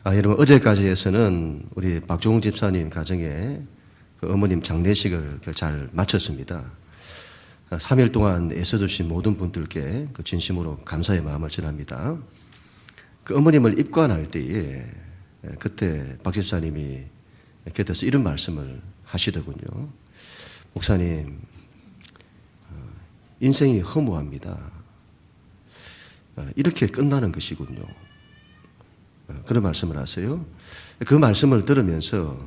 여러분, 어제까지에서는 우리 박종웅 집사님 가정에 그 어머님 장례식을 잘 마쳤습니다. 3일 동안 애써주신 모든 분들께 그 진심으로 감사의 마음을 전합니다. 그 어머님을 입관할 때에 그때 박 집사님이 곁에서 이런 말씀을 하시더군요. 목사님, 인생이 허무합니다. 이렇게 끝나는 것이군요. 그런 말씀을 하세요. 그 말씀을 들으면서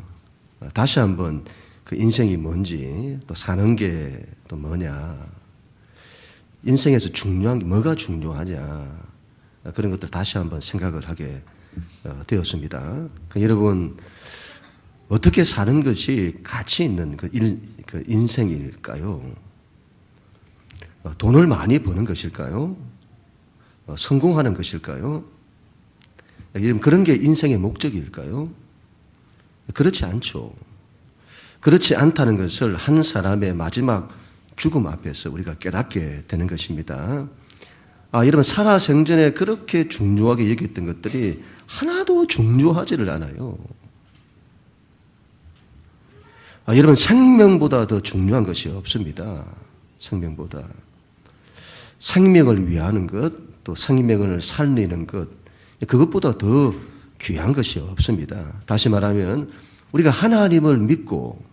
다시 한번 그 인생이 뭔지, 또 사는 게 또 뭐냐, 인생에서 중요한 게 뭐가 중요하냐, 그런 것들 다시 한번 생각을 하게 되었습니다. 여러분, 어떻게 사는 것이 가치 있는 그 인생일까요? 돈을 많이 버는 것일까요? 성공하는 것일까요? 그런 게 인생의 목적일까요? 그렇지 않죠. 그렇지 않다는 것을 한 사람의 마지막 죽음 앞에서 우리가 깨닫게 되는 것입니다. 여러분, 살아생전에 그렇게 중요하게 여겼던 것들이 하나도 중요하지를 않아요. 여러분, 생명보다 더 중요한 것이 없습니다. 생명보다. 생명을 위하는 것, 또 생명을 살리는 것, 그것보다 더 귀한 것이 없습니다. 다시 말하면 우리가 하나님을 믿고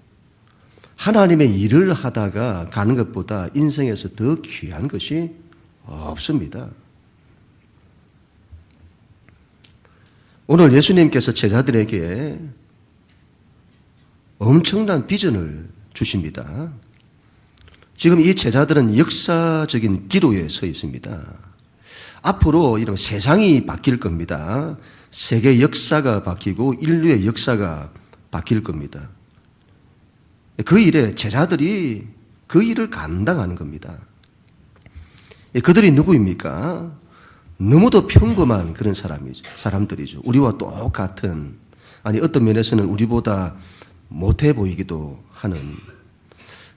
하나님의 일을 하다가 가는 것보다 인생에서 더 귀한 것이 없습니다. 오늘 예수님께서 제자들에게 엄청난 비전을 주십니다. 지금 이 제자들은 역사적인 기로에 서 있습니다. 앞으로 이런 세상이 바뀔 겁니다. 세계 역사가 바뀌고 인류의 역사가 바뀔 겁니다. 그 일에 제자들이 그 일을 감당하는 겁니다. 그들이 누구입니까? 너무도 평범한 그런 사람들이죠. 우리와 똑같은, 어떤 면에서는 우리보다 못해 보이기도 하는,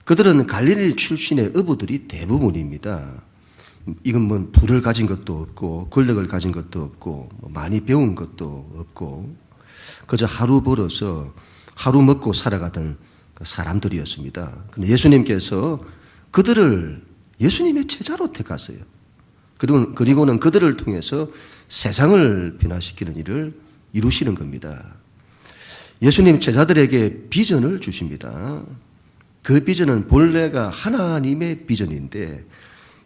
그들은 갈릴리 출신의 어부들이 대부분입니다. 이건 뭐 부를 가진 것도 없고 권력을 가진 것도 없고 많이 배운 것도 없고 그저 하루 벌어서 하루 먹고 살아가던 사람들이었습니다. 근데 예수님께서 그들을 예수님의 제자로 택하세요. 그리고는 그들을 통해서 세상을 변화시키는 일을 이루시는 겁니다. 예수님 제자들에게 비전을 주십니다. 그 비전은 본래가 하나님의 비전인데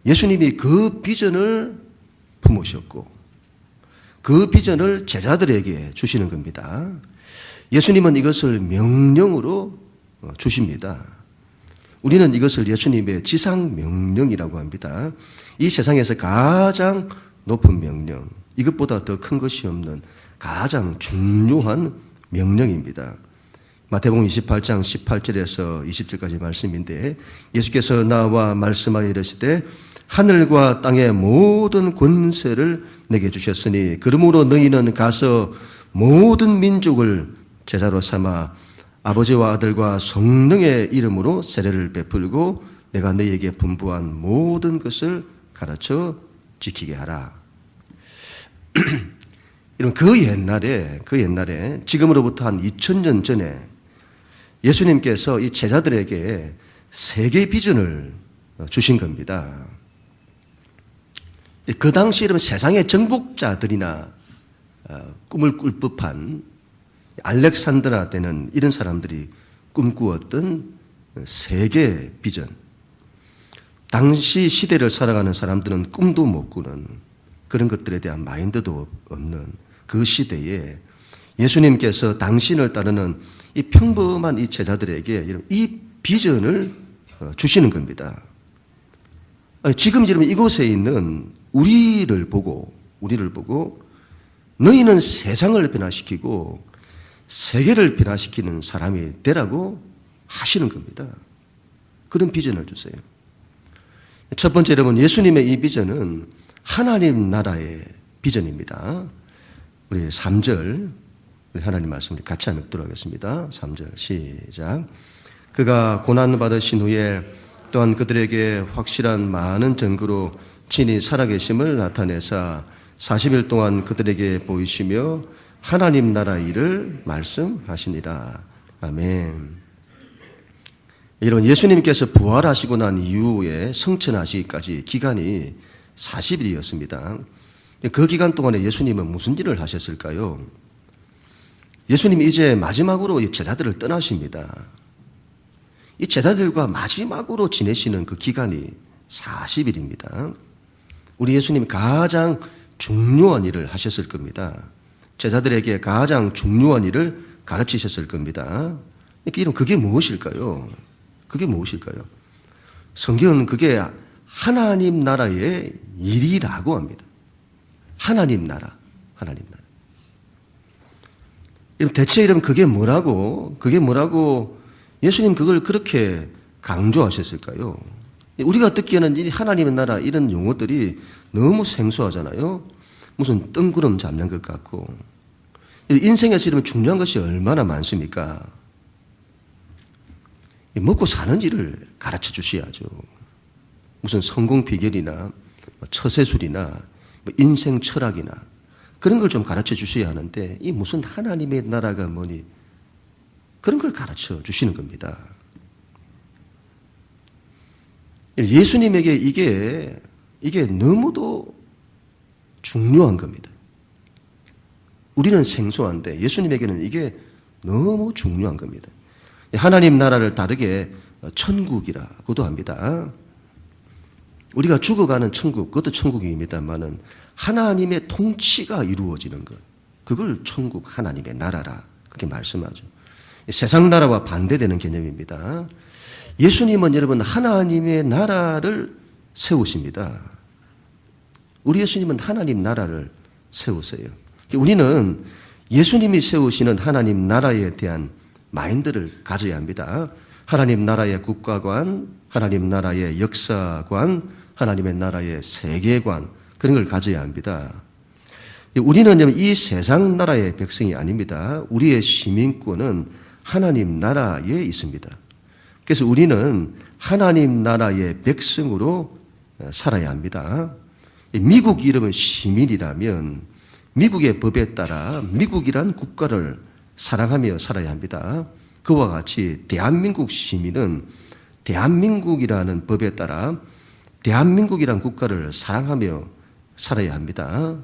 예수님이 그 비전을 품으셨고 그 비전을 제자들에게 주시는 겁니다. 예수님은 이것을 명령으로 주십니다. 우리는 이것을 예수님의 지상 명령이라고 합니다. 이 세상에서 가장 높은 명령, 이것보다 더 큰 것이 없는 가장 중요한 명령입니다. 마태복음 28장 18절에서 20절까지 말씀인데 예수께서 나와 말씀하여 이르시되 하늘과 땅의 모든 권세를 내게 주셨으니 그러므로 너희는 가서 모든 민족을 제자로 삼아 아버지와 아들과 성령의 이름으로 세례를 베풀고 내가 너희에게 분부한 모든 것을 가르쳐 지키게 하라. 이런 그 옛날에 지금으로부터 한 2000년 전에 예수님께서 이 제자들에게 세계 비전을 주신 겁니다. 그 당시 이런 세상의 정복자들이나 꿈을 꿀 법한 알렉산드라 때는 이런 사람들이 꿈꾸었던 세계 비전. 당시 시대를 살아가는 사람들은 꿈도 못 꾸는 그런 것들에 대한 마인드도 없는 그 시대에 예수님께서 당신을 따르는 이 평범한 이 제자들에게 이 비전을 주시는 겁니다. 지금 이곳에 있는 우리를 보고 너희는 세상을 변화시키고 세계를 변화시키는 사람이 되라고 하시는 겁니다. 그런 비전을 주세요. 첫 번째 여러분, 예수님의 이 비전은 하나님 나라의 비전입니다. 우리 3절 우리 하나님 말씀을 같이 한번 읽도록 하겠습니다. 3절 시작. 그가 고난받으신 후에 또한 그들에게 확실한 많은 증거로 친히 살아계심을 나타내사 40일 동안 그들에게 보이시며 하나님 나라 일을 말씀하시니라. 아멘. 여러분, 예수님께서 부활하시고 난 이후에 성천하시기까지 기간이 40일이었습니다. 그 기간 동안에 예수님은 무슨 일을 하셨을까요? 예수님이 이제 마지막으로 이 제자들을 떠나십니다. 이 제자들과 마지막으로 지내시는 그 기간이 40일입니다. 우리 예수님이 가장 중요한 일을 하셨을 겁니다. 제자들에게 가장 중요한 일을 가르치셨을 겁니다. 그게 무엇일까요? 그게 무엇일까요? 성경은 그게 하나님 나라의 일이라고 합니다. 하나님 나라, 하나님 나라. 대체 이러면 그게 뭐라고 예수님 그걸 그렇게 강조하셨을까요? 우리가 듣기에는 이 하나님의 나라 이런 용어들이 너무 생소하잖아요. 무슨 뜬구름 잡는 것 같고. 인생에서 이러면 중요한 것이 얼마나 많습니까? 먹고 사는 일을 가르쳐 주셔야죠. 무슨 성공 비결이나 처세술이나 인생 철학이나 그런 걸 좀 가르쳐 주셔야 하는데 이 무슨 하나님의 나라가 뭐니 그런 걸 가르쳐 주시는 겁니다. 예수님에게 이게 너무도 중요한 겁니다. 우리는 생소한데 예수님에게는 이게 너무 중요한 겁니다. 하나님 나라를 다르게 천국이라고도 합니다. 우리가 죽어가는 천국, 그것도 천국입니다만은 하나님의 통치가 이루어지는 것, 그걸 천국 하나님의 나라라 그렇게 말씀하죠. 세상 나라와 반대되는 개념입니다. 예수님은 여러분 하나님의 나라를 세우십니다. 우리 예수님은 하나님 나라를 세우세요. 우리는 예수님이 세우시는 하나님 나라에 대한 마인드를 가져야 합니다. 하나님 나라의 국가관, 하나님 나라의 역사관, 하나님의 나라의 세계관 그런 걸 가져야 합니다. 우리는 이 세상 나라의 백성이 아닙니다. 우리의 시민권은 하나님 나라에 있습니다. 그래서 우리는 하나님 나라의 백성으로 살아야 합니다. 미국 이름은 시민이라면 미국의 법에 따라 미국이란 국가를 사랑하며 살아야 합니다. 그와 같이 대한민국 시민은 대한민국이라는 법에 따라 대한민국이란 국가를 사랑하며 살아야 합니다.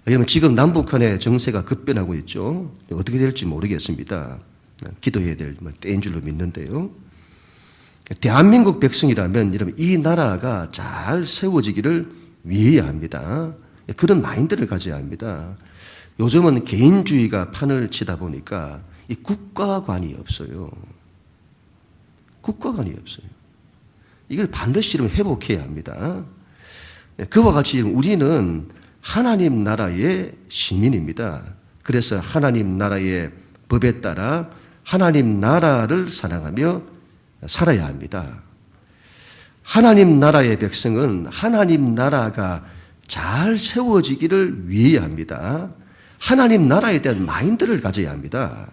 여러분 지금 남북한의 정세가 급변하고 있죠. 어떻게 될지 모르겠습니다. 기도해야 될 때인 줄로 믿는데요. 대한민국 백성이라면 여러분 이 나라가 잘 세워지기를 위해야 합니다. 그런 마인드를 가져야 합니다. 요즘은 개인주의가 판을 치다 보니까 이 국가관이 없어요. 국가관이 없어요. 이걸 반드시 회복해야 합니다. 그와 같이 우리는 하나님 나라의 시민입니다. 그래서 하나님 나라의 법에 따라 하나님 나라를 사랑하며 살아야 합니다. 하나님 나라의 백성은 하나님 나라가 잘 세워지기를 위해야 합니다. 하나님 나라에 대한 마인드를 가져야 합니다.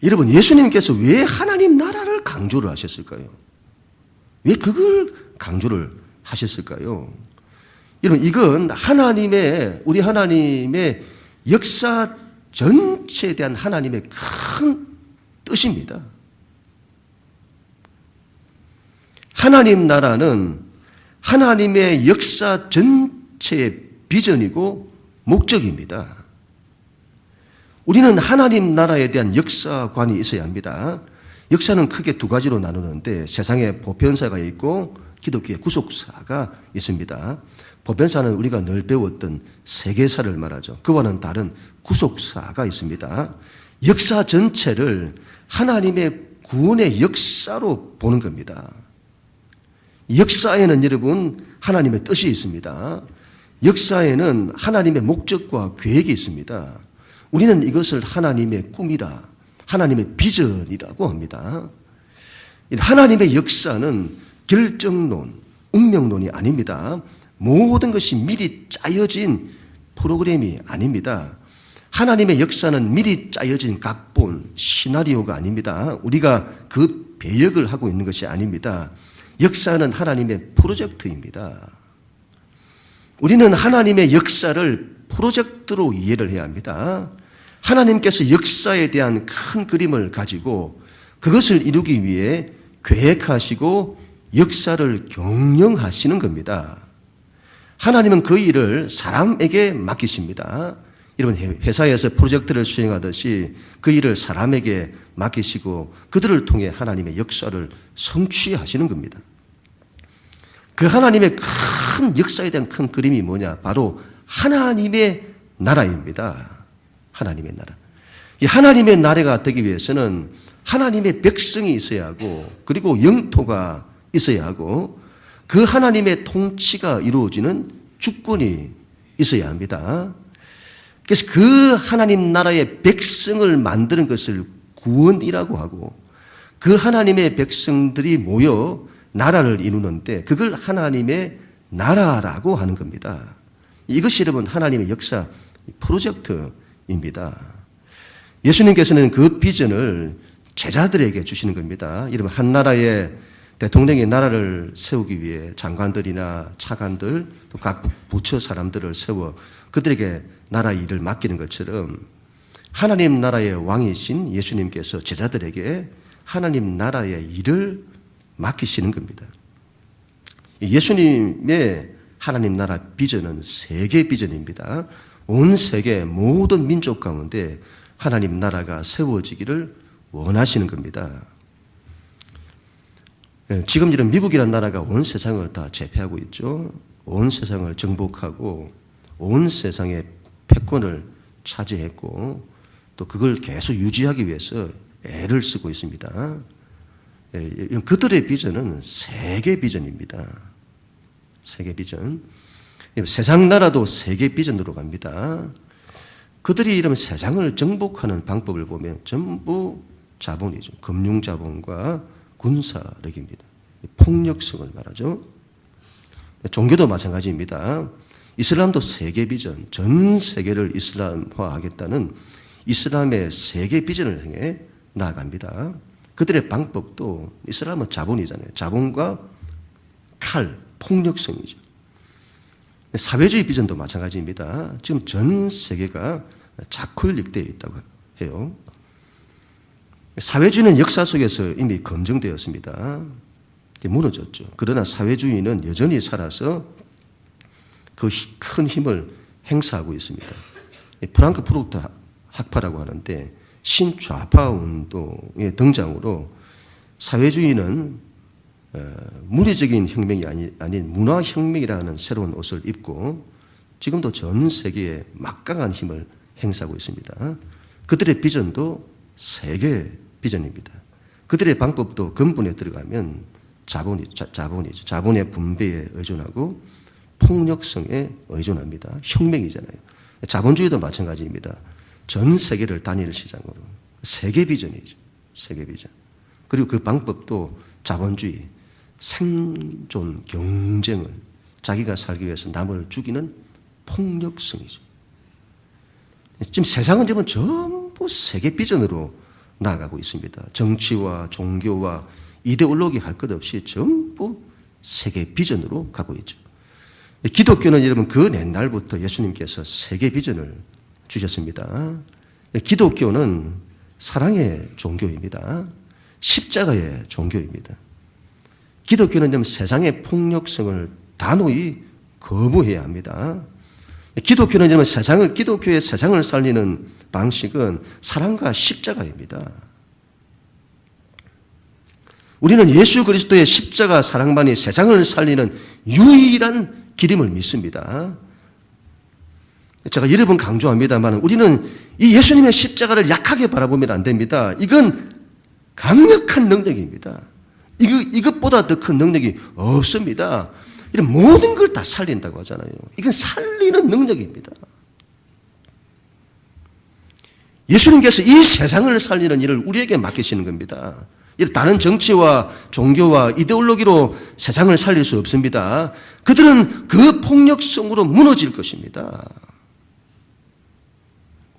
여러분, 예수님께서 왜 하나님 나라를 강조를 하셨을까요? 왜 그걸 강조를 하셨을까요? 여러분, 이건 우리 하나님의 역사 전체에 대한 하나님의 큰 뜻입니다. 하나님 나라는 하나님의 역사 전체의 비전이고 목적입니다. 우리는 하나님 나라에 대한 역사관이 있어야 합니다. 역사는 크게 두 가지로 나누는데 세상에 보편사가 있고 기독교의 구속사가 있습니다. 보편사는 우리가 늘 배웠던 세계사를 말하죠. 그와는 다른 구속사가 있습니다. 역사 전체를 하나님의 구원의 역사로 보는 겁니다. 역사에는 여러분 하나님의 뜻이 있습니다. 역사에는 하나님의 목적과 계획이 있습니다. 우리는 이것을 하나님의 꿈이라, 하나님의 비전이라고 합니다. 하나님의 역사는 결정론, 운명론이 아닙니다. 모든 것이 미리 짜여진 프로그램이 아닙니다. 하나님의 역사는 미리 짜여진 각본, 시나리오가 아닙니다. 우리가 그 배역을 하고 있는 것이 아닙니다. 역사는 하나님의 프로젝트입니다. 우리는 하나님의 역사를 프로젝트로 이해를 해야 합니다. 하나님께서 역사에 대한 큰 그림을 가지고 그것을 이루기 위해 계획하시고 역사를 경영하시는 겁니다. 하나님은 그 일을 사람에게 맡기십니다. 여러분, 회사에서 프로젝트를 수행하듯이 그 일을 사람에게 맡기시고 그들을 통해 하나님의 역사를 성취하시는 겁니다. 그 하나님의 큰 역사에 대한 큰 그림이 뭐냐? 바로 하나님의 나라입니다. 하나님의 나라. 이 하나님의 나라가 되기 위해서는 하나님의 백성이 있어야 하고 그리고 영토가 있어야 하고 그 하나님의 통치가 이루어지는 주권이 있어야 합니다. 그래서 그 하나님 나라의 백성을 만드는 것을 구원이라고 하고 그 하나님의 백성들이 모여 나라를 이루는데 그걸 하나님의 나라라고 하는 겁니다. 이것이 여러분 하나님의 역사 프로젝트입니다. 예수님께서는 그 비전을 제자들에게 주시는 겁니다. 여러분, 한 나라의 대통령이 나라를 세우기 위해 장관들이나 차관들 또 각 부처 사람들을 세워 그들에게 나라 일을 맡기는 것처럼 하나님 나라의 왕이신 예수님께서 제자들에게 하나님 나라의 일을 맡기시는 겁니다. 예수님의 하나님 나라 비전은 세계 비전입니다. 온 세계 모든 민족 가운데 하나님 나라가 세워지기를 원하시는 겁니다. 지금 이런 미국이라는 나라가 온 세상을 다 제패하고 있죠. 온 세상을 정복하고 온 세상의 패권을 차지했고 또 그걸 계속 유지하기 위해서 애를 쓰고 있습니다. 그들의 비전은 세계 비전입니다. 세계 비전. 세상 나라도 세계 비전으로 갑니다. 그들이 이러면 세상을 정복하는 방법을 보면 전부 자본이죠. 금융 자본과 군사력입니다. 폭력성을 말하죠. 종교도 마찬가지입니다. 이슬람도 세계 비전, 전 세계를 이슬람화하겠다는 이슬람의 세계 비전을 향해 나아갑니다. 그들의 방법도 이슬람은 자본이잖아요. 자본과 칼, 폭력성이죠. 사회주의 비전도 마찬가지입니다. 지금 전 세계가 좌클릭되어 있다고 해요. 사회주의는 역사 속에서 이미 검증되었습니다. 무너졌죠. 그러나 사회주의는 여전히 살아서 그 큰 힘을 행사하고 있습니다. 프랑크푸르트 학파라고 하는데 신좌파 운동의 등장으로 사회주의는 물리적인 혁명이 아닌 문화혁명이라는 새로운 옷을 입고 지금도 전 세계에 막강한 힘을 행사하고 있습니다. 그들의 비전도 세계 비전입니다. 그들의 방법도 근본에 들어가면 자본이죠. 자본의 분배에 의존하고 폭력성에 의존합니다. 혁명이잖아요. 자본주의도 마찬가지입니다. 전 세계를 단일 시장으로. 세계 비전이죠. 세계 비전. 그리고 그 방법도 자본주의, 생존, 경쟁을 자기가 살기 위해서 남을 죽이는 폭력성이죠. 지금 세상은 지금 전부 세계 비전으로 나아가고 있습니다. 정치와 종교와 이데올로기 할 것 없이 전부 세계 비전으로 가고 있죠. 기독교는 여러분 그 옛날부터 예수님께서 세계 비전을 주셨습니다. 기독교는 사랑의 종교입니다. 십자가의 종교입니다. 기독교는 세상의 폭력성을 단호히 거부해야 합니다. 기독교는 기독교의 세상을 살리는 방식은 사랑과 십자가입니다. 우리는 예수 그리스도의 십자가 사랑만이 세상을 살리는 유일한 길임을 믿습니다. 제가 여러 번 강조합니다만 우리는 이 예수님의 십자가를 약하게 바라보면 안 됩니다. 이건 강력한 능력입니다. 이것보다 더 큰 능력이 없습니다. 이런 모든 걸 다 살린다고 하잖아요. 이건 살리는 능력입니다. 예수님께서 이 세상을 살리는 일을 우리에게 맡기시는 겁니다. 다른 정치와 종교와 이데올로기로 세상을 살릴 수 없습니다. 그들은 그 폭력성으로 무너질 것입니다.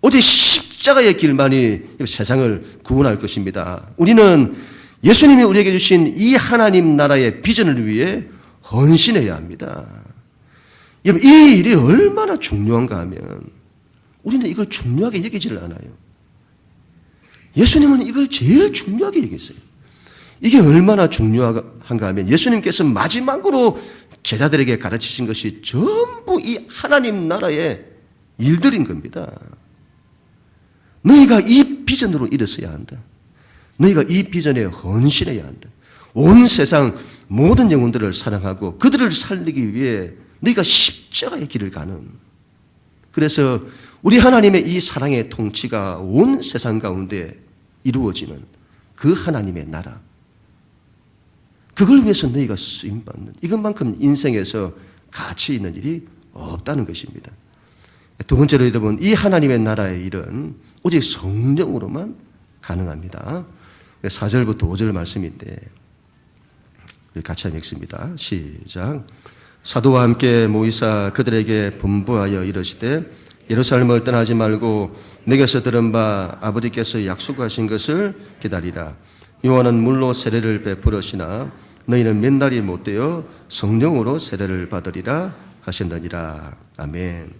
오직 십자가의 길만이 세상을 구원할 것입니다. 우리는 예수님이 우리에게 주신 이 하나님 나라의 비전을 위해 헌신해야 합니다. 여러분, 이 일이 얼마나 중요한가 하면 우리는 이걸 중요하게 여기지를 않아요. 예수님은 이걸 제일 중요하게 여겼어요. 이게 얼마나 중요한가 하면 예수님께서 마지막으로 제자들에게 가르치신 것이 전부 이 하나님 나라의 일들인 겁니다. 너희가 이 비전으로 일어서야 한다. 너희가 이 비전에 헌신해야 한다. 온 세상 모든 영혼들을 사랑하고 그들을 살리기 위해 너희가 십자가의 길을 가는. 그래서 우리 하나님의 이 사랑의 통치가 온 세상 가운데 이루어지는 그 하나님의 나라. 그걸 위해서 너희가 쓰임받는, 이것만큼 인생에서 가치 있는 일이 없다는 것입니다. 두 번째로 여러분, 이 하나님의 나라의 일은 오직 성령으로만 가능합니다. 4절부터 5절 말씀인데 우리 같이 한번 읽습니다. 시작. 사도와 함께 모이사 그들에게 분부하여 이르시되 예루살렘을 떠나지 말고 내게서 들은 바 아버지께서 약속하신 것을 기다리라. 요한은 물로 세례를 베풀으시나 너희는 몇 날이 못되어 성령으로 세례를 받으리라 하셨느니라. 아멘.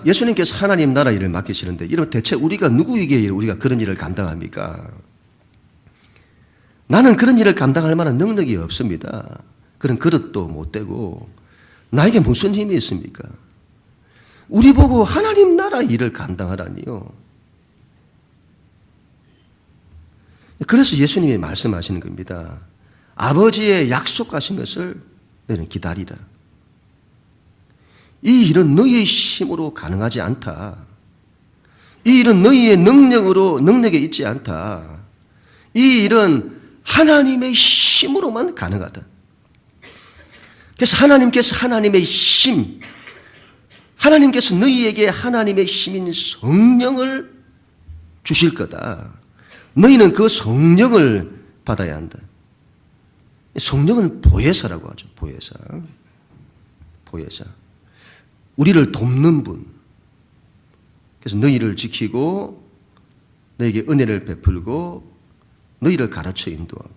예수님께서 하나님 나라 일을 맡기시는데 이런 대체 우리가 누구에게 우리가 그런 일을 감당합니까? 나는 그런 일을 감당할 만한 능력이 없습니다. 그런 그릇도 못 되고 나에게 무슨 힘이 있습니까? 우리 보고 하나님 나라 일을 감당하라니요. 그래서 예수님이 말씀하시는 겁니다. 아버지의 약속하신 것을 너희는 기다리라. 이 일은 너희의 힘으로 가능하지 않다. 이 일은 너희의 능력에 있지 않다. 이 일은 하나님의 힘으로만 가능하다. 그래서 하나님께서 하나님의 힘, 하나님께서 너희에게 하나님의 힘인 성령을 주실 거다. 너희는 그 성령을 받아야 한다. 성령은 보혜사라고 하죠. 보혜사. 보혜사. 우리를 돕는 분. 그래서 너희를 지키고 너희에게 은혜를 베풀고 너희를 가르쳐 인도하고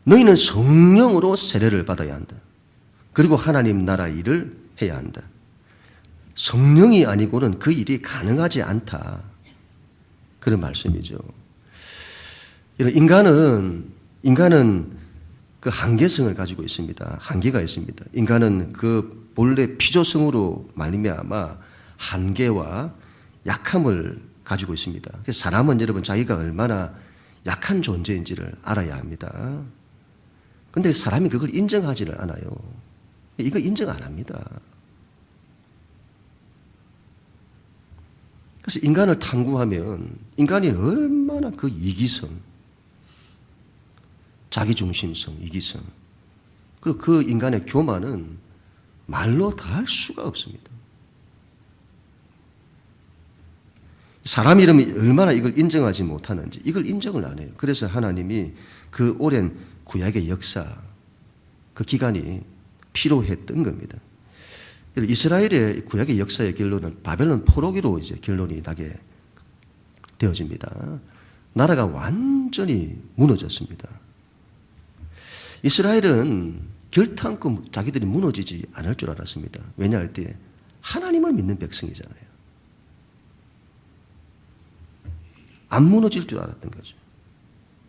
너희는 성령으로 세례를 받아야 한다. 그리고 하나님 나라 일을 해야 한다. 성령이 아니고는 그 일이 가능하지 않다. 그런 말씀이죠. 인간은 그 한계성을 가지고 있습니다. 한계가 있습니다. 인간은 그 본래 피조성으로 말미암아 한계와 약함을 가지고 있습니다. 그래서 사람은 여러분 자기가 얼마나 약한 존재인지를 알아야 합니다. 그런데 사람이 그걸 인정하지를 않아요. 이거 인정 안 합니다. 그래서 인간을 탐구하면 인간이 얼마나 그 이기성, 자기중심성, 이기성, 그리고 그 인간의 교만은 말로 다 할 수가 없습니다. 사람 이름이 얼마나 이걸 인정하지 못하는지 이걸 인정을 안 해요. 그래서 하나님이 그 오랜 구약의 역사, 그 기간이 필요했던 겁니다. 이스라엘의 구약의 역사의 결론은 바벨론 포로기로 이제 결론이 나게 되어집니다. 나라가 완전히 무너졌습니다. 이스라엘은 결탄코 자기들이 무너지지 않을 줄 알았습니다. 왜냐할 때 하나님을 믿는 백성이잖아요. 안 무너질 줄 알았던 거죠.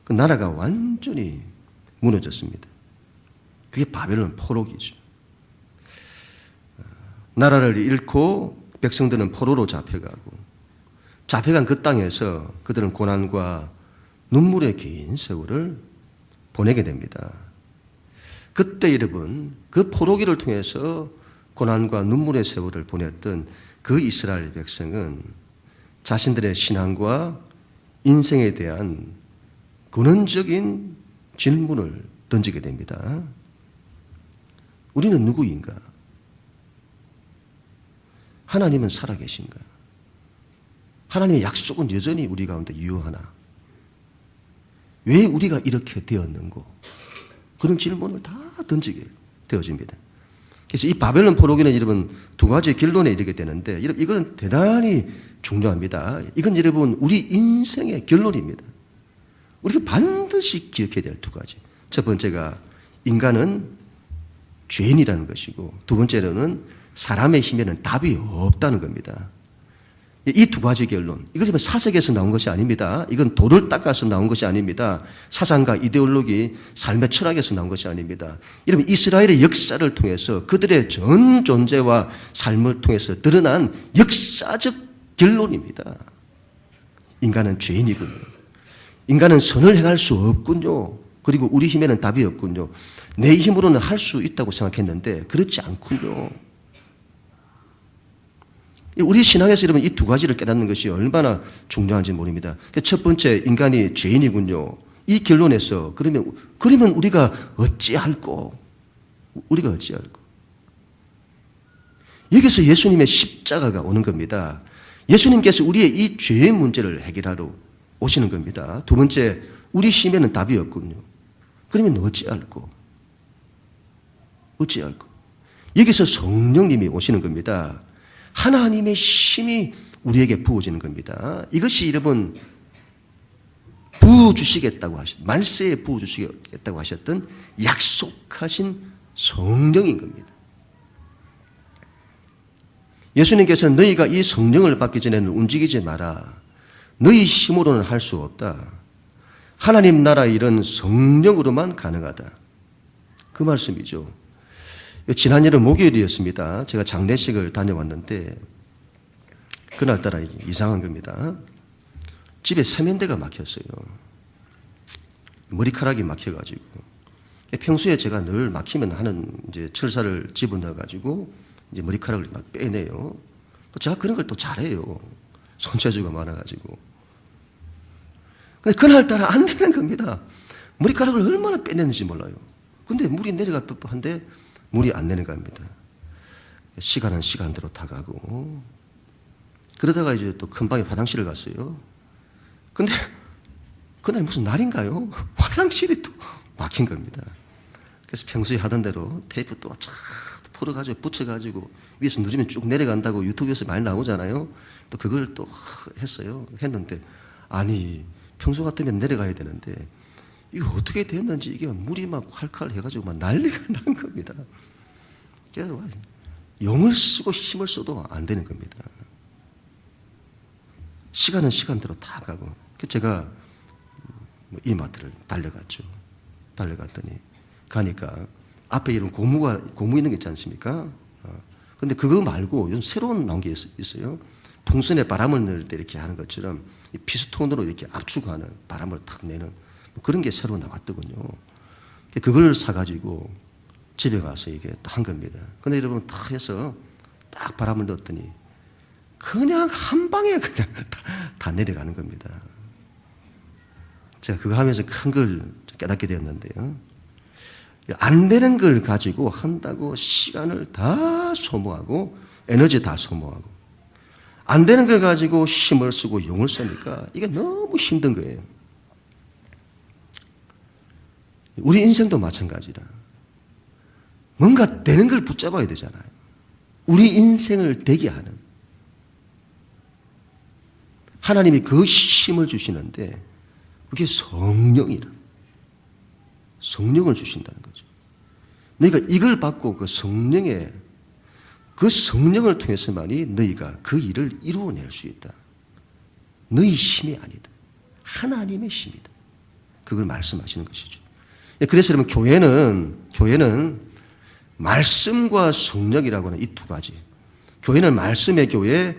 그 나라가 완전히 무너졌습니다. 그게 바벨론 포로기죠. 나라를 잃고 백성들은 포로로 잡혀가고 잡혀간 그 땅에서 그들은 고난과 눈물의 긴 세월을 보내게 됩니다. 그때 여러분 그 포로기를 통해서 고난과 눈물의 세월을 보냈던 그 이스라엘 백성은 자신들의 신앙과 인생에 대한 근원적인 질문을 던지게 됩니다. 우리는 누구인가? 하나님은 살아계신가? 하나님의 약속은 여전히 우리 가운데 유효하나? 왜 우리가 이렇게 되었는고? 그런 질문을 다 던지게 되어집니다. 그래서 이 바벨론 포로기는 여러분 두 가지 결론에 이르게 되는데 이건 대단히 중요합니다. 이건 여러분 우리 인생의 결론입니다. 우리가 반드시 기억해야 될 두 가지. 첫 번째가 인간은 죄인이라는 것이고, 두 번째로는 사람의 힘에는 답이 없다는 겁니다. 이 두 가지 결론, 이거 지금 사색에서 나온 것이 아닙니다. 이건 도를 닦아서 나온 것이 아닙니다. 사상과 이데올로기, 삶의 철학에서 나온 것이 아닙니다. 여러분, 이스라엘의 역사를 통해서 그들의 전 존재와 삶을 통해서 드러난 역사적 결론입니다. 인간은 죄인이군요. 인간은 선을 행할 수 없군요. 그리고 우리 힘에는 답이 없군요. 내 힘으로는 할 수 있다고 생각했는데 그렇지 않군요. 우리 신앙에서 여러분 이 두 가지를 깨닫는 것이 얼마나 중요한지 모릅니다. 첫 번째, 인간이 죄인이군요. 이 결론에서 그러면 우리가 어찌할꼬? 우리가 어찌할꼬? 여기서 예수님의 십자가가 오는 겁니다. 예수님께서 우리의 이 죄의 문제를 해결하러 오시는 겁니다. 두 번째, 우리 힘에는 답이 없군요. 그러면 어찌할꼬? 어찌할꼬? 여기서 성령님이 오시는 겁니다. 하나님의 힘이 우리에게 부어지는 겁니다. 이것이 여러분 부어주시겠다고 말세에 부어주시겠다고 하셨던 약속하신 성령인 겁니다. 예수님께서는 너희가 이 성령을 받기 전에는 움직이지 마라. 너희 힘으로는 할 수 없다. 하나님 나라의 일은 성령으로만 가능하다. 그 말씀이죠. 지난해는 목요일이었습니다. 제가 장례식을 다녀왔는데 그날따라 이상한 겁니다. 집에 세면대가 막혔어요. 머리카락이 막혀가지고. 평소에 제가 늘 막히면 하는 이제 철사를 집어넣어가지고 이제 머리카락을 막 빼내요. 제가 그런 걸 또 잘해요. 손재주가 많아가지고. 근데 그날따라 안 되는 겁니다. 머리카락을 얼마나 빼내는지 몰라요. 근데 물이 내려갈 법한데 물이 안 내려갑니다. 시간은 시간대로 다가고. 그러다가 이제 또 금방에 화장실을 갔어요. 근데 그날 무슨 날인가요? 화장실이 또 막힌 겁니다. 그래서 평소에 하던 대로 테이프 또 쫙 풀어가지고 붙여가지고 위에서 누르면 쭉 내려간다고 유튜브에서 많이 나오잖아요. 또 그걸 또 했어요. 했는데 아니 평소 같으면 내려가야 되는데 이거 어떻게 됐는지 이게 물이 막 칼칼 해가지고 막 난리가 난 겁니다. 그래서 영을 쓰고 힘을 써도 안 되는 겁니다. 시간은 시간대로 다 가고. 제가 이마트를 달려갔죠. 달려갔더니 가니까 앞에 이런 고무 있는 게 있지 않습니까? 근데 그거 말고 요즘 새로운 나온 게 있어요. 풍선에 바람을 넣을 때 이렇게 하는 것처럼 피스톤으로 이렇게 압축하는 바람을 탁 내는 그런 게 새로 나왔더군요. 그걸 사가지고 집에 가서 이게 딱 한 겁니다. 근데 여러분 딱 해서 딱 바람을 넣었더니 그냥 한 방에 그냥 다 내려가는 겁니다. 제가 그거 하면서 큰 걸 깨닫게 되었는데요. 안 되는 걸 가지고 한다고 시간을 다 소모하고 에너지 다 소모하고 안 되는 걸 가지고 힘을 쓰고 용을 쓰니까 이게 너무 힘든 거예요. 우리 인생도 마찬가지라. 뭔가 되는 걸 붙잡아야 되잖아요. 우리 인생을 되게 하는. 하나님이 그 힘을 주시는데 그게 성령이라. 성령을 주신다는 거죠. 너희가 이걸 받고 그 성령을 통해서만이 너희가 그 일을 이루어낼 수 있다. 너희 힘이 아니다. 하나님의 힘이다. 그걸 말씀하시는 것이죠. 그래서 여러분 교회는 말씀과 성령이라고 하는 이 두 가지. 교회는 말씀의 교회,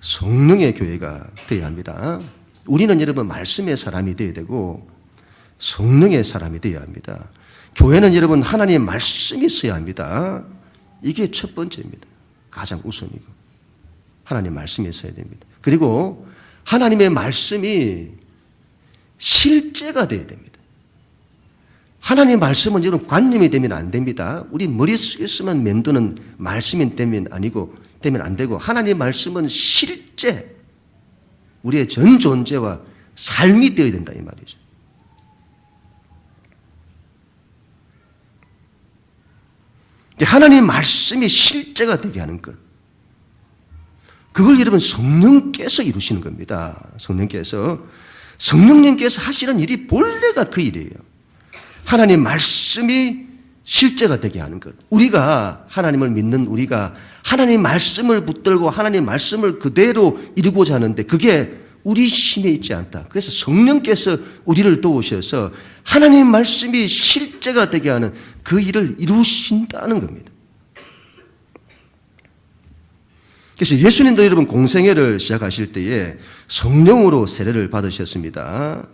성령의 교회가 되어야 합니다. 우리는 여러분 말씀의 사람이 되어야 되고 성령의 사람이 되어야 합니다. 교회는 여러분 하나님의 말씀이 있어야 합니다. 이게 첫 번째입니다. 가장 우선이고 하나님의 말씀이 있어야 됩니다. 그리고 하나님의 말씀이 실제가 되어야 됩니다. 하나님의 말씀은 여러분 관념이 되면 안 됩니다. 우리 머릿속에서만 맴도는 말씀이 되면 안 되고 하나님의 말씀은 실제 우리의 전 존재와 삶이 되어야 된다 이 말이죠. 하나님의 말씀이 실제가 되게 하는 것. 그걸 여러분 성령께서 이루시는 겁니다. 성령께서 성령님께서 하시는 일이 본래가 그 일이에요. 하나님 말씀이 실제가 되게 하는 것. 우리가 하나님을 믿는 우리가 하나님 말씀을 붙들고 하나님 말씀을 그대로 이루고자 하는데 그게 우리 힘에 있지 않다. 그래서 성령께서 우리를 도우셔서 하나님 말씀이 실제가 되게 하는 그 일을 이루신다는 겁니다. 그래서 예수님도 여러분 공생애를 시작하실 때에 성령으로 세례를 받으셨습니다.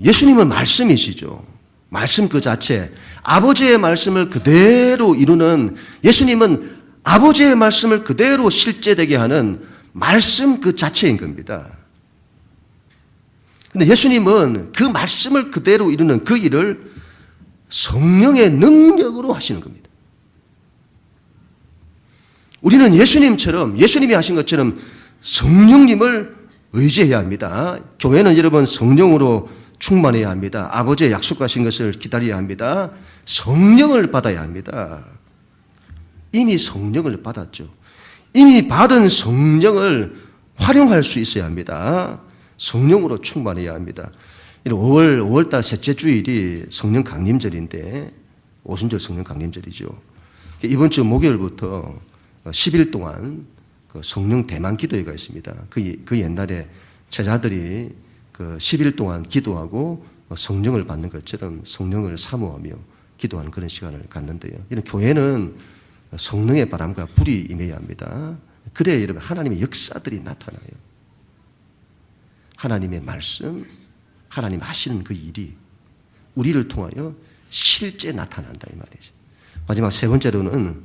예수님은 말씀이시죠. 말씀 그 자체, 아버지의 말씀을 그대로 이루는, 예수님은 아버지의 말씀을 그대로 실제되게 하는 말씀 그 자체인 겁니다. 근데 예수님은 그 말씀을 그대로 이루는 그 일을 성령의 능력으로 하시는 겁니다. 우리는 예수님이 하신 것처럼 성령님을 의지해야 합니다. 교회는 여러분 성령으로 충만해야 합니다. 아버지의 약속하신 것을 기다려야 합니다. 성령을 받아야 합니다. 이미 성령을 받았죠. 이미 받은 성령을 활용할 수 있어야 합니다. 성령으로 충만해야 합니다. 5월달 셋째 주일이 성령 강림절인데, 오순절 성령 강림절이죠. 이번 주 목요일부터 10일 동안 성령 대만 기도회가 있습니다. 그 옛날에 제자들이 10일 동안 기도하고 성령을 받는 것처럼 성령을 사모하며 기도하는 그런 시간을 갖는데요. 이런 교회는 성령의 바람과 불이 임해야 합니다. 그래야 여러분 하나님의 역사들이 나타나요. 하나님의 말씀, 하나님 하시는 그 일이 우리를 통하여 실제 나타난다 이 말이죠. 마지막 세 번째로는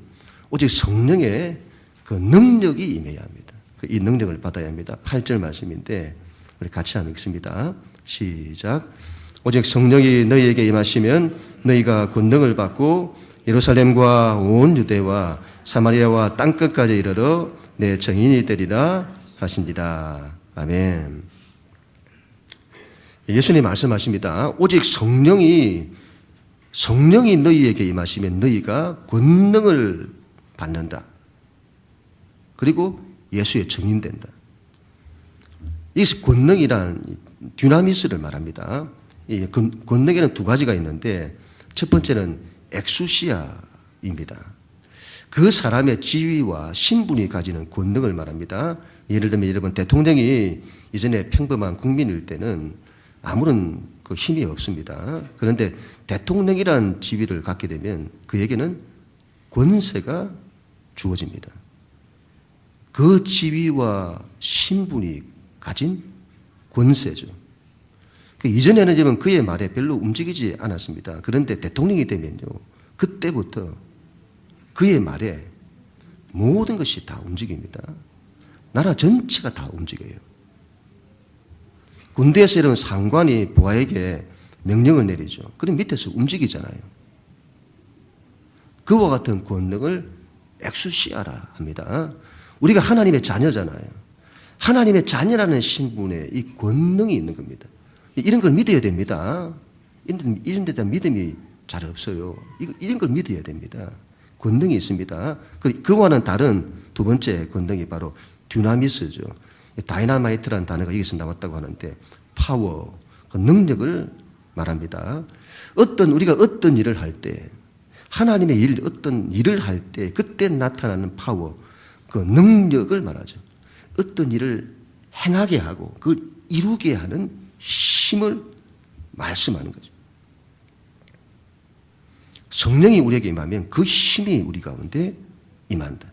오직 성령의 그 능력이 임해야 합니다. 이 능력을 받아야 합니다. 8절 말씀인데 우리 같이 한번 읽습니다. 시작. 오직 성령이 너희에게 임하시면 너희가 권능을 받고 예루살렘과 온 유대와 사마리아와 땅끝까지 이르러 내 증인이 되리라 하신지라. 아멘. 예수님 말씀하십니다. 오직 성령이 너희에게 임하시면 너희가 권능을 받는다. 그리고 예수의 증인된다. 이것이 권능이란 듀나미스를 말합니다. 이 권능에는 두 가지가 있는데 첫 번째는 엑수시아입니다. 그 사람의 지위와 신분이 가지는 권능을 말합니다. 예를 들면 여러분 대통령이 이전에 평범한 국민일 때는 아무런 그 힘이 없습니다. 그런데 대통령이란 지위를 갖게 되면 그에게는 권세가 주어집니다. 그 지위와 신분이 가진 권세죠. 이전에는 지금 그의 말에 별로 움직이지 않았습니다. 그런데 대통령이 되면요, 그때부터 그의 말에 모든 것이 다 움직입니다. 나라 전체가 다 움직여요. 군대에서 이런 상관이 부하에게 명령을 내리죠. 그럼 밑에서 움직이잖아요. 그와 같은 권능을 엑수시아라 합니다. 우리가 하나님의 자녀잖아요. 하나님의 자녀라는 신분에 이 권능이 있는 겁니다. 이런 걸 믿어야 됩니다. 이런 데 대한 믿음이 잘 없어요. 이런 걸 믿어야 됩니다. 권능이 있습니다. 그와는 다른 두 번째 권능이 바로 듀나미스죠. 다이나마이트라는 단어가 여기서 나왔다고 하는데 파워, 그 능력을 말합니다. 우리가 어떤 일을 할 때, 하나님의 어떤 일을 할 때 그때 나타나는 파워, 그 능력을 말하죠. 어떤 일을 행하게 하고 그걸 이루게 하는 힘을 말씀하는 거죠. 성령이 우리에게 임하면 그 힘이 우리 가운데 임한다.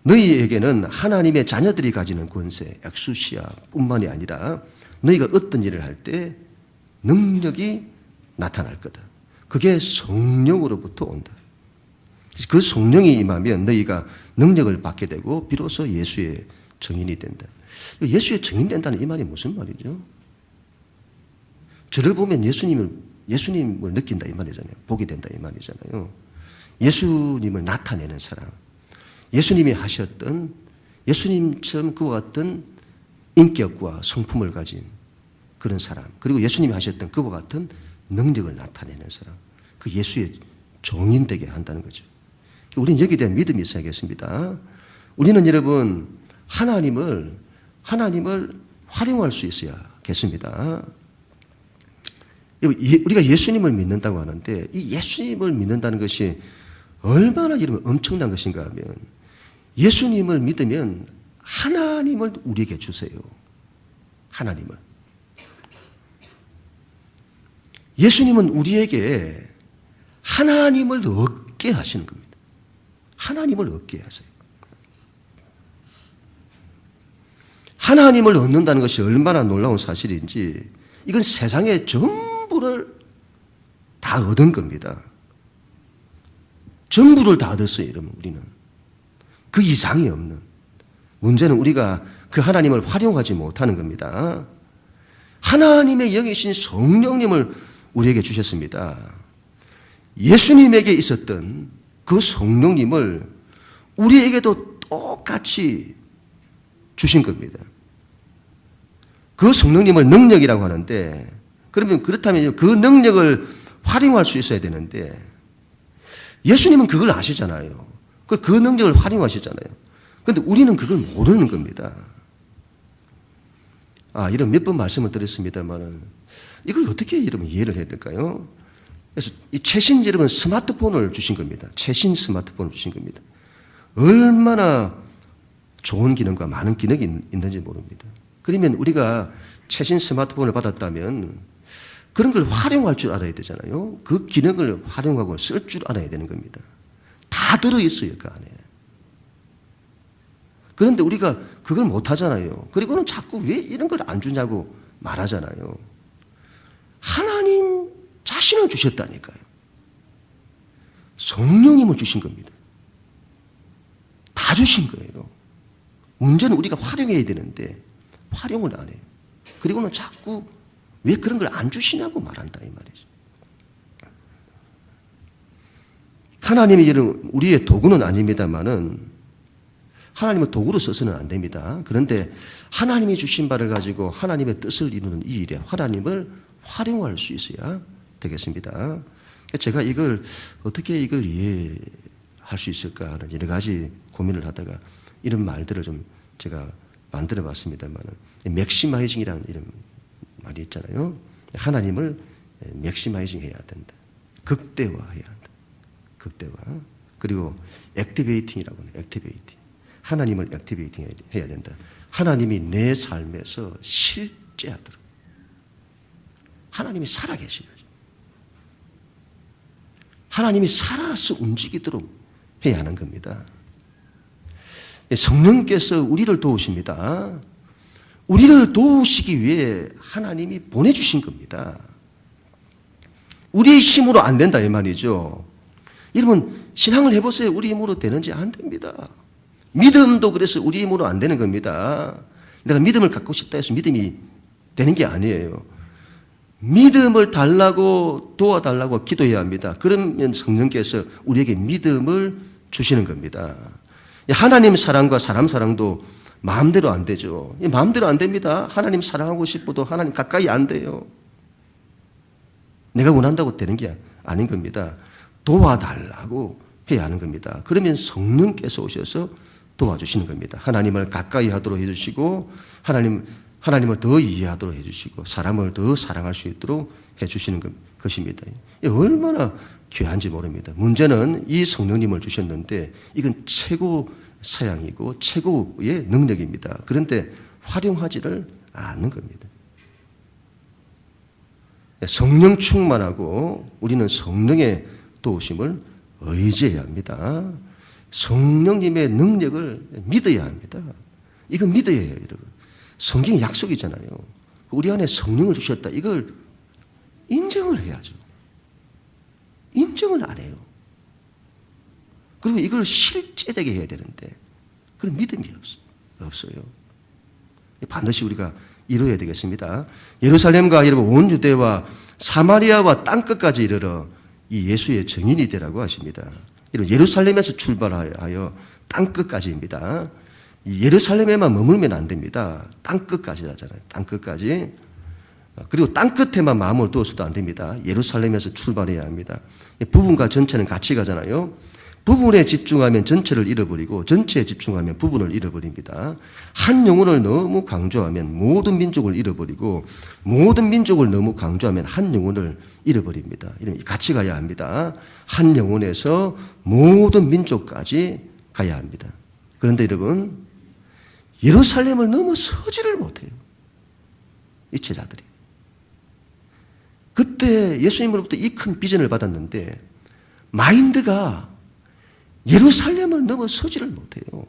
너희에게는 하나님의 자녀들이 가지는 권세, 엑수시아 뿐만이 아니라 너희가 어떤 일을 할 때 능력이 나타날 거다. 그게 성령으로부터 온다. 그 성령이 임하면 너희가 능력을 받게 되고 비로소 예수의 증인이 된다. 예수의 증인 된다는 이 말이 무슨 말이죠? 저를 보면 예수님을 느낀다 이 말이잖아요. 보게 된다 이 말이잖아요. 예수님을 나타내는 사람. 예수님이 하셨던 예수님처럼 그와 같은 인격과 성품을 가진 그런 사람. 그리고 예수님이 하셨던 그와 같은 능력을 나타내는 사람. 그 예수의 종인 되게 한다는 거죠. 우리는 여기에 대한 믿음이 있어야겠습니다. 우리는 여러분 하나님을 활용할 수 있어야겠습니다. 시작했습니다. 우리가 예수님을 믿는다고 하는데 이 예수님을 믿는다는 것이 얼마나 이러면 엄청난 것인가 하면 예수님을 믿으면 하나님을 우리에게 주세요. 하나님을. 예수님은 우리에게 하나님을 얻게 하시는 겁니다. 하나님을 얻게 하세요. 하나님을 얻는다는 것이 얼마나 놀라운 사실인지 이건 세상의 전부를 다 얻은 겁니다. 전부를 다 얻었어요. 이러면 우리는. 그 이상이 없는. 문제는 우리가 그 하나님을 활용하지 못하는 겁니다. 하나님의 영이신 성령님을 우리에게 주셨습니다. 예수님에게 있었던 그 성령님을 우리에게도 똑같이 주신 겁니다. 그 성령님을 능력이라고 하는데 그러면 그렇다면 그 능력을 활용할 수 있어야 되는데 예수님은 그걸 아시잖아요. 그 능력을 활용하시잖아요. 그런데 우리는 그걸 모르는 겁니다. 이런 몇 번 말씀을 드렸습니다만 이걸 어떻게 이러면 이해를 해야 될까요? 그래서 이 최신 여러분 스마트폰을 주신 겁니다. 최신 스마트폰을 주신 겁니다. 얼마나 좋은 기능과 많은 기능이 있는지 모릅니다. 그러면 우리가 최신 스마트폰을 받았다면 그런 걸 활용할 줄 알아야 되잖아요. 그 기능을 활용하고 쓸 줄 알아야 되는 겁니다. 다 들어있어요, 그 안에. 그런데 우리가 그걸 못 하잖아요. 그리고는 자꾸 왜 이런 걸 안 주냐고 말하잖아요. 하나님 자신을 주셨다니까요. 성령님을 주신 겁니다. 다 주신 거예요. 문제는 우리가 활용해야 되는데 활용을 안 해요. 그리고는 자꾸 왜 그런 걸 안 주시냐고 말한다 이 말이죠. 하나님이 이런 우리의 도구는 아닙니다만은 하나님은 도구로 써서는 안 됩니다. 그런데 하나님이 주신 바를 가지고 하나님의 뜻을 이루는 이 일에 하나님을 활용할 수 있어야 되겠습니다. 제가 이걸 어떻게 이걸 이해할 수 있을까 하는 여러 가지 고민을 하다가 이런 말들을 좀 제가 만들어 봤습니다만 맥시마이징이라는 이런 말이 있잖아요. 하나님을 맥시마이징 해야 된다. 극대화해야 한다. 극대화. 그리고 액티베이팅이라고 하는 액티베이팅. 하나님을 액티베이팅 해야 된다. 하나님이 내 삶에서 실제하도록. 하나님이 살아계셔야죠. 하나님이 살아서 움직이도록 해야 하는 겁니다. 성령께서 우리를 도우십니다. 우리를 도우시기 위해 하나님이 보내주신 겁니다. 우리의 힘으로 안 된다 이 말이죠. 여러분 신앙을 해보세요. 우리 힘으로 되는지 안 됩니다. 믿음도 그래서 우리 힘으로 안 되는 겁니다. 내가 믿음을 갖고 싶다 해서 믿음이 되는 게 아니에요. 믿음을 달라고 도와달라고 기도해야 합니다. 그러면 성령께서 우리에게 믿음을 주시는 겁니다. 하나님 사랑과 사람 사랑도 마음대로 안 되죠. 마음대로 안 됩니다. 하나님 사랑하고 싶어도 하나님 가까이 안 돼요. 내가 원한다고 되는 게 아닌 겁니다. 도와달라고 해야 하는 겁니다. 그러면 성령께서 오셔서 도와주시는 겁니다. 하나님을 가까이 하도록 해주시고 하나님을 더 이해하도록 해주시고 사람을 더 사랑할 수 있도록 해주시는 것입니다. 얼마나 귀한지 모릅니다. 문제는 이 성령님을 주셨는데 이건 최고 사양이고 최고의 능력입니다. 그런데 활용하지를 않는 겁니다. 성령 충만하고 우리는 성령의 도우심을 의지해야 합니다. 성령님의 능력을 믿어야 합니다. 이건 믿어야 해요, 여러분. 성경의 약속이잖아요. 우리 안에 성령을 주셨다. 이걸 인정을 해야죠. 인정을 안 해요. 그리고 이걸 실제되게 해야 되는데 그런 믿음이 없어요. 반드시 우리가 이루어야 되겠습니다. 예루살렘과 여러분 온 유대와 사마리아와 땅끝까지 이르러 이 예수의 증인이 되라고 하십니다. 예루살렘에서 출발하여 땅끝까지입니다. 예루살렘에만 머물면 안 됩니다. 땅끝까지 하잖아요. 땅끝까지. 그리고 땅끝에만 마음을 두어서도 안 됩니다. 예루살렘에서 출발해야 합니다. 부분과 전체는 같이 가잖아요. 부분에 집중하면 전체를 잃어버리고 전체에 집중하면 부분을 잃어버립니다. 한 영혼을 너무 강조하면 모든 민족을 잃어버리고 모든 민족을 너무 강조하면 한 영혼을 잃어버립니다. 같이 가야 합니다. 한 영혼에서 모든 민족까지 가야 합니다. 그런데 여러분, 예루살렘을 넘어서지를 못해요. 이 제자들이. 그때 예수님으로부터 이 큰 비전을 받았는데 마인드가 예루살렘을 넘어서지를 못해요.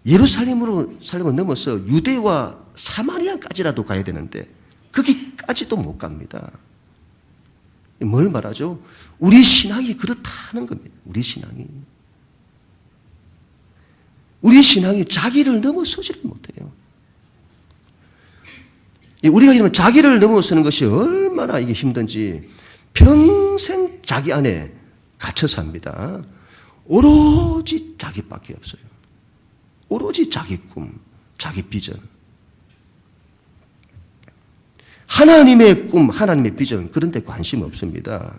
예루살렘을 넘어서 유대와 사마리아까지라도 가야 되는데 거기까지도 못 갑니다. 뭘 말하죠? 우리 신앙이 그렇다는 겁니다. 우리 신앙이 자기를 넘어서지를 못해요. 우리가 이러면 자기를 넘어서는 것이 얼마나 이게 힘든지 평생 자기 안에 갇혀 삽니다. 오로지 자기밖에 없어요. 오로지 자기 꿈, 자기 비전. 하나님의 꿈, 하나님의 비전, 그런 데 관심 없습니다.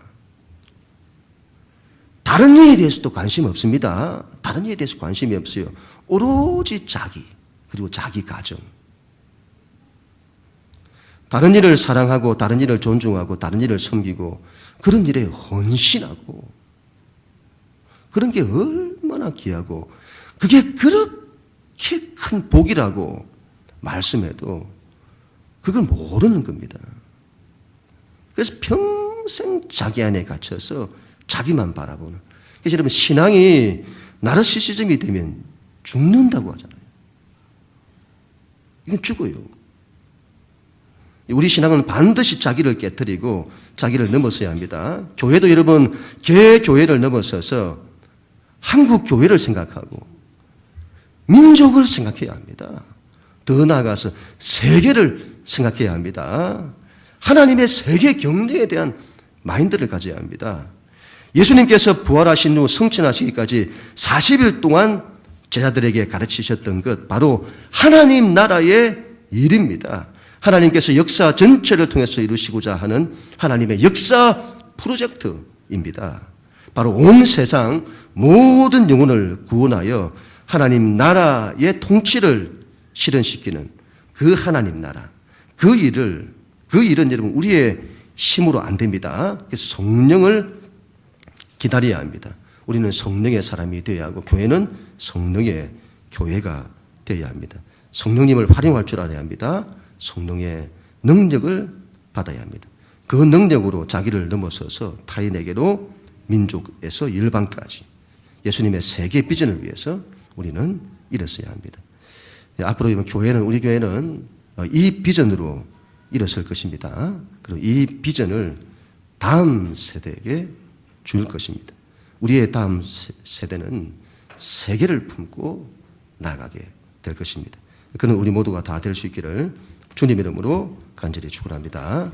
다른 일에 대해서도 관심 없습니다. 다른 일에 대해서 관심이 없어요. 오로지 자기, 그리고 자기 가정. 다른 일을 사랑하고 다른 일을 존중하고 다른 일을 섬기고 그런 일에 헌신하고 그런 게 얼마나 귀하고 그게 그렇게 큰 복이라고 말씀해도 그걸 모르는 겁니다. 그래서 평생 자기 안에 갇혀서 자기만 바라보는. 그래서 여러분, 신앙이 나르시시즘이 되면 죽는다고 하잖아요. 이건 죽어요. 우리 신앙은 반드시 자기를 깨뜨리고 자기를 넘어서야 합니다. 교회도 여러분, 개교회를 넘어서서 한국 교회를 생각하고 민족을 생각해야 합니다. 더 나아가서 세계를 생각해야 합니다. 하나님의 세계 경제에 대한 마인드를 가져야 합니다. 예수님께서 부활하신 후 성천하시기까지 40일 동안 제자들에게 가르치셨던 것, 바로 하나님 나라의 일입니다. 하나님께서 역사 전체를 통해서 이루시고자 하는 하나님의 역사 프로젝트입니다. 바로 온 세상 모든 영혼을 구원하여 하나님 나라의 통치를 실현시키는 그 하나님 나라, 그 일은 여러분 우리의 힘으로 안 됩니다. 그래서 성령을 기다려야 합니다. 우리는 성령의 사람이 되어야 하고 교회는 성령의 교회가 되어야 합니다. 성령님을 활용할 줄 알아야 합니다. 성령의 능력을 받아야 합니다. 그 능력으로 자기를 넘어서서 타인에게로 민족에서 일반까지 예수님의 세계 비전을 위해서 우리는 일어서야 합니다. 앞으로 교회는, 우리 교회는 이 비전으로 일어설 것입니다. 그리고 이 비전을 다음 세대에게 줄 것입니다. 우리의 다음 세대는 세계를 품고 나아가게 될 것입니다. 그는 우리 모두가 다 될 수 있기를 주님 이름으로 간절히 축원합니다.